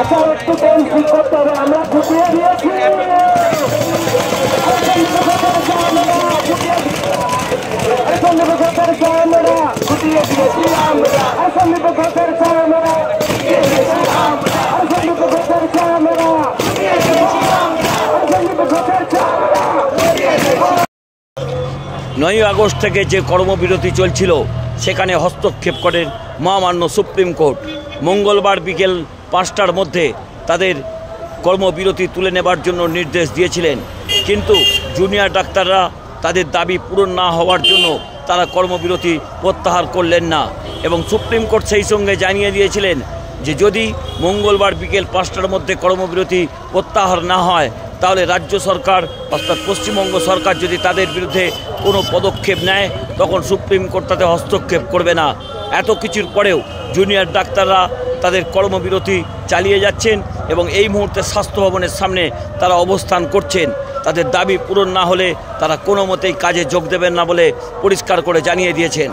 আচ্ছা একটু ঠিক করতে হবে, আমরা ফুটিয়ে দিয়েছি। নয়ই আগস্ট থেকে যে কর্মবিরতি চলছিল সেখানে হস্তক্ষেপ করেন মহামান্য সুপ্রিম কোর্ট। মঙ্গলবার বিকেল 5টার মধ্যে তাদের কর্মবিরতি তুলে নেবার জন্য নির্দেশ দিয়েছিলেন, কিন্তু জুনিয়র ডাক্তাররা তাদের দাবি পূরণ না হওয়ার জন্য তারা কর্মবিরতি প্রত্যাহার করলেন না এবং সুপ্রিম কোর্ট সেই সঙ্গে জানিয়ে দিয়েছিলেন যে যদি মঙ্গলবার বিকেল 5টার মধ্যে কর্মবিরতি প্রত্যাহার না হয় তাহলে রাজ্য সরকার অর্থাৎ পশ্চিমবঙ্গ সরকার যদি তাদের বিরুদ্ধে কোনো পদক্ষেপ নেয় তখন সুপ্রিম কোর্ট তাতে হস্তক্ষেপ করবে না। এত কিছুর পরেও জুনিয়র ডাক্তাররা তাদের কর্মবিরতি চালিয়ে যাচ্ছেন এবং এই মুহূর্তে স্বাস্থ্য ভবনের সামনে তারা অবস্থান করছেন। তাদের দাবি পূরণ না হলে তারা কোনো মতেই কাজে যোগ দেবেন না বলে পরিষ্কার করে জানিয়ে দিয়েছেন।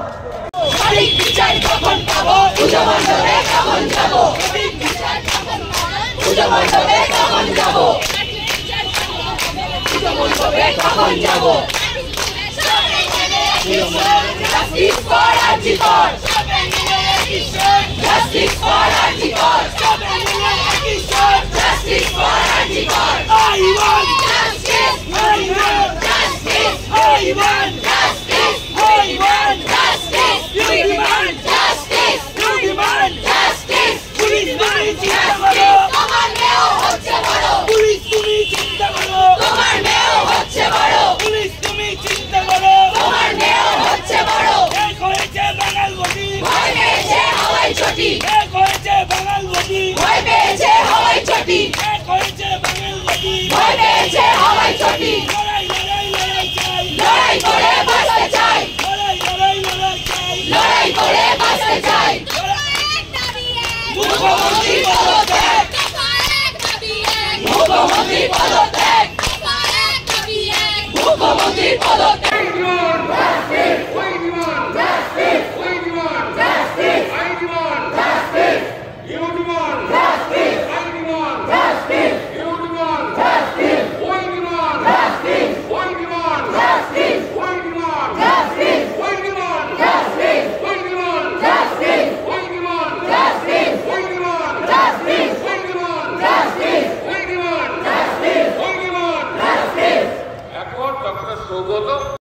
মুখ্যমন্ত্রী